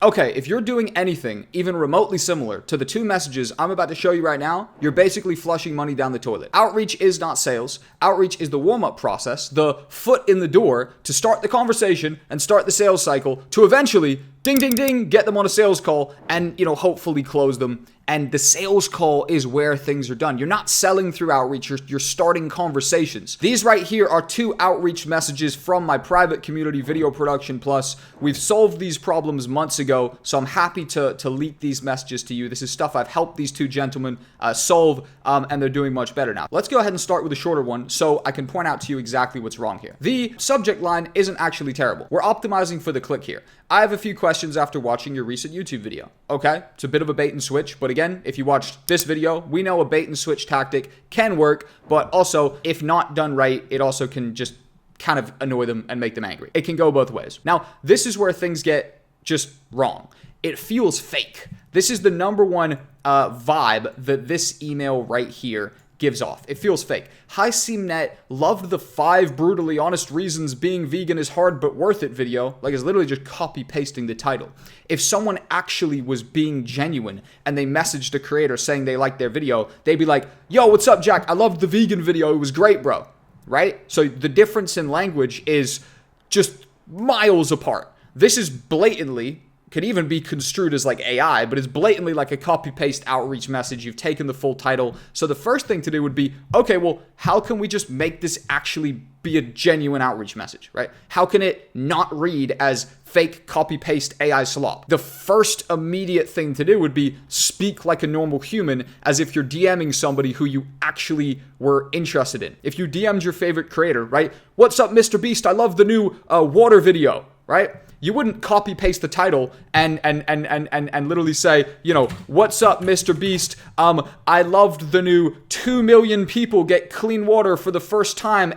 Okay, if you're doing anything even remotely similar to the two messages I'm about to show you right now, you're basically flushing money down the toilet. Outreach is not sales. Outreach is the warm-up process, the foot in the door to start the conversation and start the sales cycle to eventually, ding, ding, ding, get them on a sales call and, hopefully close them. And the sales call is where things are done. You're not selling through outreach, you're starting conversations. These right here are two outreach messages from my private community, Video Production Plus. We've solved these problems months ago, so I'm happy to leak these messages to you. This is stuff I've helped these two gentlemen solve, and they're doing much better now. Let's go ahead and start with a shorter one so I can point out to you exactly what's wrong here. The subject line isn't actually terrible. We're optimizing for the click here. I have a few questions after watching your recent YouTube video. Okay, it's a bit of a bait and switch, but again, if you watched this video, we know a bait and switch tactic can work, but also, if not done right, it also can just kind of annoy them and make them angry. It can go both ways. Now, this is where things get just wrong. It feels fake. This is the number one vibe that this email right here gives off. It feels fake. Hi CMNet, loved the 5 brutally honest reasons being vegan is hard but worth it video. Like, it's literally just copy pasting the title. If someone actually was being genuine and they messaged the creator saying they liked their video, they'd be like, yo, what's up, Jack? I loved the vegan video. It was great, bro. Right? So the difference in language is just miles apart. This is blatantly, could even be construed as like AI, but it's blatantly like a copy-paste outreach message. You've taken the full title. So the first thing to do would be, okay, well, how can we just make this actually be a genuine outreach message, right? How can it not read as fake copy-paste AI slop? The first immediate thing to do would be speak like a normal human, as if you're DMing somebody who you actually were interested in. If you DM'd your favorite creator, right? What's up, Mr. Beast? I love the new water video, right? You wouldn't copy paste the title and literally say, what's up, Mr. Beast? I loved the new 2 million people get clean water for the first time, !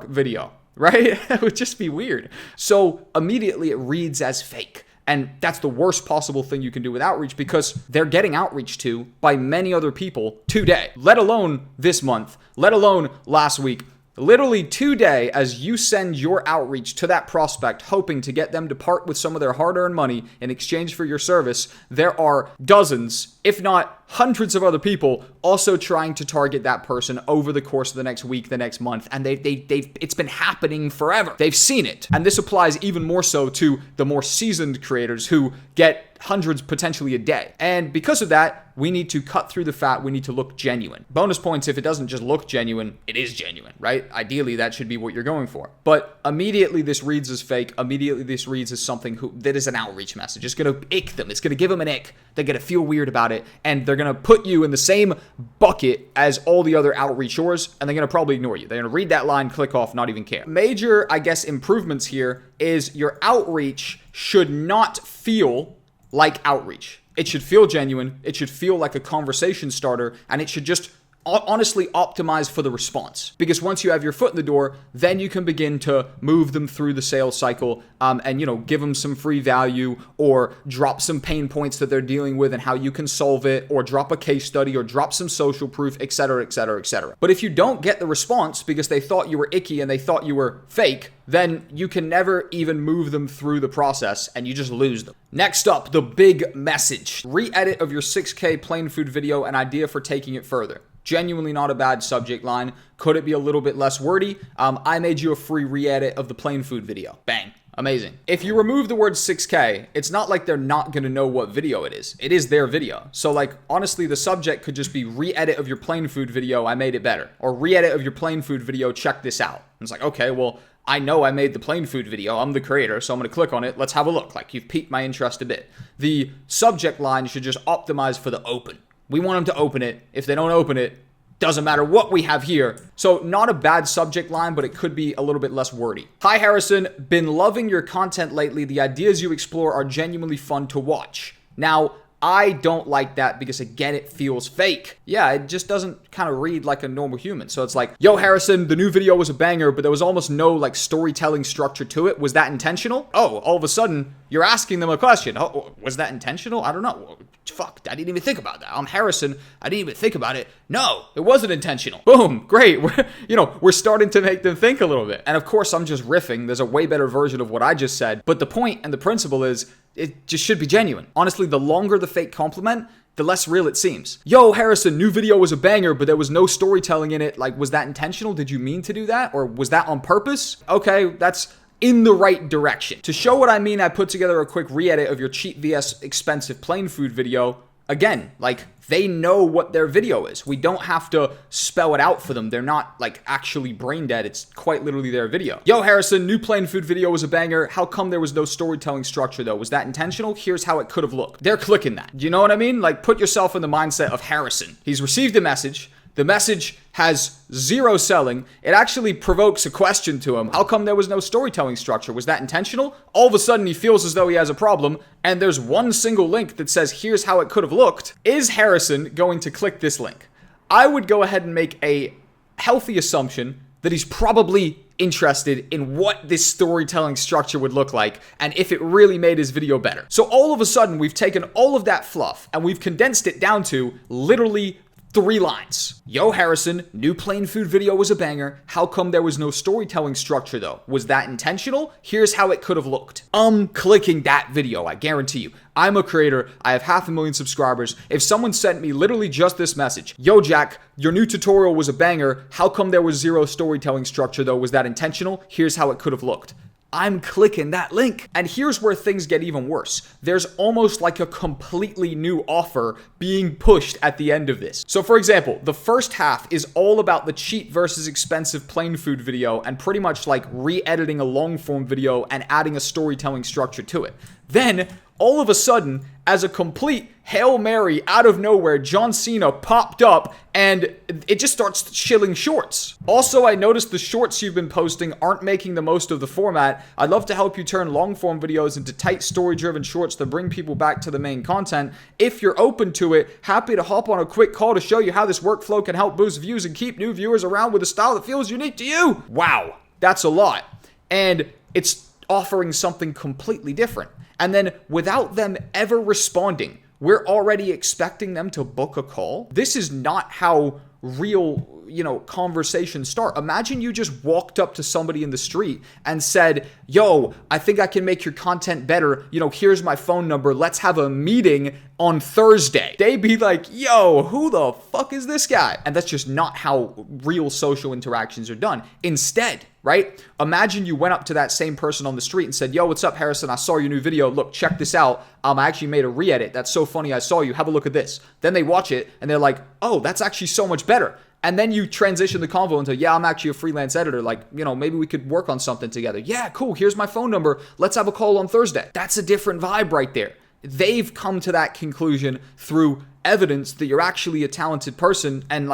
Video, right? It would just be weird. So immediately it reads as fake. And that's the worst possible thing you can do with outreach, because they're getting outreach to by many other people today, let alone this month, let alone last week. Literally today, as you send your outreach to that prospect, hoping to get them to part with some of their hard-earned money in exchange for your service, there are dozens, if not hundreds of other people also trying to target that person over the course of the next week, the next month. And it's been happening forever. They've seen it. And this applies even more so to the more seasoned creators who get hundreds potentially a day. And because of that, we need to cut through the fat. We need to look genuine. Bonus points if it doesn't just look genuine, it is genuine, right? Ideally, that should be what you're going for. But immediately this reads as fake. Immediately this reads as something that is an outreach message. It's going to ick them. It's going to give them an ick. They're going to feel weird about it. And they're going to put you in the same bucket as all the other outreachers. And they're going to probably ignore you. They're going to read that line, click off, not even care. Major, improvements here is your outreach should not feel like outreach. It should feel genuine. It should feel like a conversation starter, and it should just honestly optimize for the response. Because once you have your foot in the door, then you can begin to move them through the sales cycle, and give them some free value, or drop some pain points that they're dealing with and how you can solve it, or drop a case study, or drop some social proof, etc., etc., etc. But if you don't get the response because they thought you were icky and they thought you were fake, then you can never even move them through the process and you just lose them. Next up, the big message. Re-edit of your 6K plain food video, an idea for taking it further. Genuinely not a bad subject line. Could it be a little bit less wordy? I made you a free re-edit of the plain food video. Bang. Amazing. If you remove the word 6K, it's not like they're not going to know what video it is. It is their video. So honestly, the subject could just be re-edit of your plain food video, I made it better. Or re-edit of your plain food video, check this out. And it's like, okay, well, I know I made the plain food video. I'm the creator, so I'm going to click on it. Let's have a look. You've piqued my interest a bit. The subject line should just optimize for the open. We want them to open it. If they don't open it, doesn't matter what we have here. So not a bad subject line, but it could be a little bit less wordy. Hi, Harrison. Been loving your content lately. The ideas you explore are genuinely fun to watch. Now, I don't like that because, again, it feels fake. Yeah, it just doesn't kind of read like a normal human. So it's like, yo, Harrison, the new video was a banger, but there was almost no storytelling structure to it. Was that intentional? Oh, all of a sudden, you're asking them a question. Oh, was that intentional? I don't know. Fuck, I didn't even think about that. I'm Harrison. I didn't even think about it. No, it wasn't intentional. Boom, great. We're starting to make them think a little bit. And of course, I'm just riffing. There's a way better version of what I just said. But the point and the principle is, it just should be genuine. Honestly, the longer the fake compliment, the less real it seems. Yo, Harrison, new video was a banger, but there was no storytelling in it. Like, was that intentional? Did you mean to do that? Or was that on purpose? Okay, that's in the right direction. To show what I mean, I put together a quick re-edit of your cheap vs expensive plain food video. Again, like, they know what their video is. We don't have to spell it out for them. They're not, like, actually brain dead. It's quite literally their video. Yo, Harrison, new plain food video was a banger. How come there was no storytelling structure, though? Was that intentional? Here's how it could have looked. They're clicking that. Do you know what I mean? Like, put yourself in the mindset of Harrison. He's received a message. The message has zero selling. It actually provokes a question to him. How come there was no storytelling structure? Was that intentional? All of a sudden, he feels as though he has a problem, and there's one single link that says, here's how it could have looked. Is Harrison going to click this link? I would go ahead and make a healthy assumption that he's probably interested in what this storytelling structure would look like and if it really made his video better. So all of a sudden, we've taken all of that fluff and we've condensed it down to literally 3 lines. Yo, Harrison, new plain food video was a banger. How come there was no storytelling structure, though? Was that intentional? Here's how it could have looked. Clicking that video, I guarantee you. I'm a creator. I have 500,000 subscribers. If someone sent me literally just this message, yo, Jack, your new tutorial was a banger. How come there was zero storytelling structure, though? Was that intentional? Here's how it could have looked. I'm clicking that link. And here's where things get even worse. There's almost like a completely new offer being pushed at the end of this. So for example, the first half is all about the cheap versus expensive plain food video and pretty much like re-editing a long form video and adding a storytelling structure to it. Then, all of a sudden, as a complete Hail Mary out of nowhere, John Cena popped up and it just starts shilling shorts. Also, I noticed the shorts you've been posting aren't making the most of the format. I'd love to help you turn long form videos into tight story-driven shorts that bring people back to the main content. If you're open to it, happy to hop on a quick call to show you how this workflow can help boost views and keep new viewers around with a style that feels unique to you. Wow, that's a lot. And it's offering something completely different. And then without them ever responding, we're already expecting them to book a call. This is not how real, conversations start. Imagine you just walked up to somebody in the street and said, yo, I think I can make your content better. Here's my phone number. Let's have a meeting on Thursday. They'd be like, yo, who the fuck is this guy? And that's just not how real social interactions are done. Instead, right? Imagine you went up to that same person on the street and said, yo, what's up, Harrison? I saw your new video. Look, check this out. I actually made a re-edit. That's so funny. I saw you. Have a look at this. Then they watch it and they're like, oh, that's actually so much better. And then you transition the convo into, yeah, I'm actually a freelance editor. Like, maybe we could work on something together. Yeah, cool. Here's my phone number. Let's have a call on Thursday. That's a different vibe right there. They've come to that conclusion through evidence that you're actually a talented person and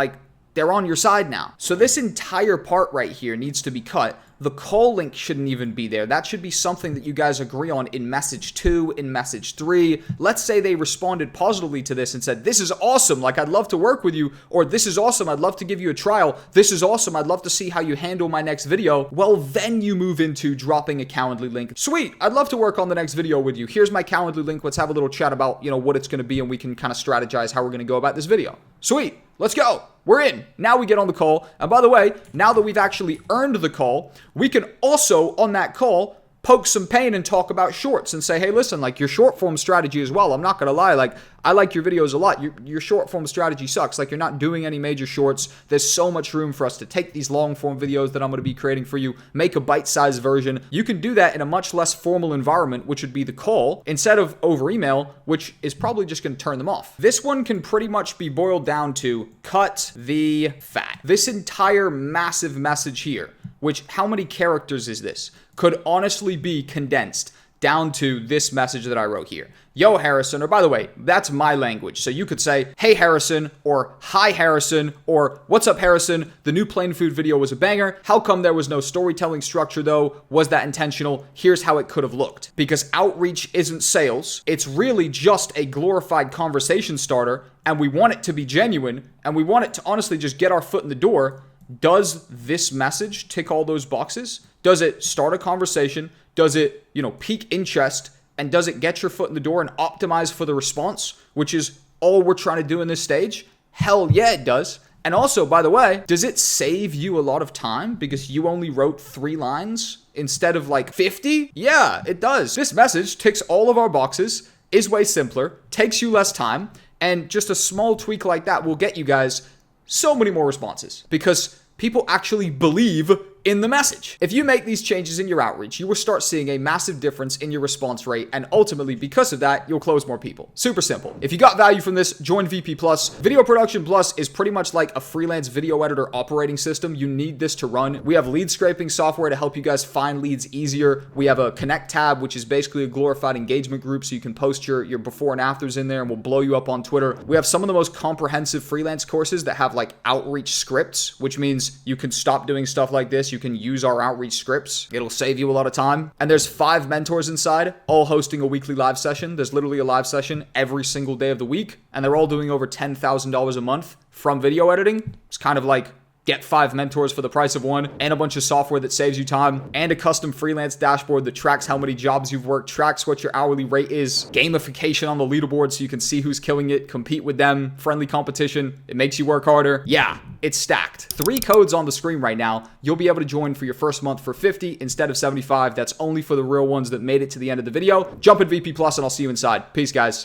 they're on your side now. So this entire part right here needs to be cut. The call link shouldn't even be there. That should be something that you guys agree on in message 2, in message 3. Let's say they responded positively to this and said, this is awesome. I'd love to work with you. Or this is awesome. I'd love to give you a trial. This is awesome. I'd love to see how you handle my next video. Well, then you move into dropping a Calendly link. Sweet. I'd love to work on the next video with you. Here's my Calendly link. Let's have a little chat about, what it's going to be and we can kind of strategize how we're going to go about this video. Sweet. Let's go. We're in. Now we get on the call. And by the way, now that we've actually earned the call, we can also, on that call, poke some pain and talk about shorts and say, hey, listen, your short form strategy as well. I'm not going to lie. I like your videos a lot. Your short form strategy sucks. You're not doing any major shorts. There's so much room for us to take these long form videos that I'm going to be creating for you, make a bite-sized version. You can do that in a much less formal environment, which would be the call, instead of over email, which is probably just going to turn them off. This one can pretty much be boiled down to cut the fat. This entire massive message here, which how many characters is this, could honestly be condensed down to this message that I wrote here. Yo, Harrison, or by the way, that's my language. So you could say, hey, Harrison, or hi, Harrison, or what's up, Harrison? The new plain food video was a banger. How come there was no storytelling structure, though? Was that intentional? Here's how it could have looked. Because outreach isn't sales. It's really just a glorified conversation starter, and we want it to be genuine, and we want it to honestly just get our foot in the door. Does this message tick all those boxes? Does it start a conversation? Does it, pique interest? And does it get your foot in the door and optimize for the response, which is all we're trying to do in this stage? Hell yeah, it does. And also, by the way, does it save you a lot of time because you only wrote 3 lines instead of like 50? Yeah, it does. This message ticks all of our boxes, is way simpler, takes you less time, and just a small tweak like that will get you guys so many more responses because people actually believe in the message. If you make these changes in your outreach, you will start seeing a massive difference in your response rate, and ultimately, because of that, you'll close more people. Super simple. If you got value from this, join VP Plus. Video Production Plus is pretty much like a freelance video editor operating system. You need this to run. We have lead scraping software to help you guys find leads easier. We have a Connect tab, which is basically a glorified engagement group, so you can post your before and afters in there, and we'll blow you up on Twitter. We have some of the most comprehensive freelance courses that have like outreach scripts, which means you can stop doing stuff like this. You can use our outreach scripts. It'll save you a lot of time. And there's 5 mentors inside, all hosting a weekly live session. There's literally a live session every single day of the week, and they're all doing over $10,000 a month from video editing. It's kind of like get 5 mentors for the price of 1, and a bunch of software that saves you time, and a custom freelance dashboard that tracks how many jobs you've worked, tracks what your hourly rate is, gamification on the leaderboard so you can see who's killing it, compete with them, friendly competition. It makes you work harder. Yeah, it's stacked. 3 codes on the screen right now. You'll be able to join for your first month for 50 instead of 75. That's only for the real ones that made it to the end of the video. Jump in VP Plus and I'll see you inside. Peace, guys.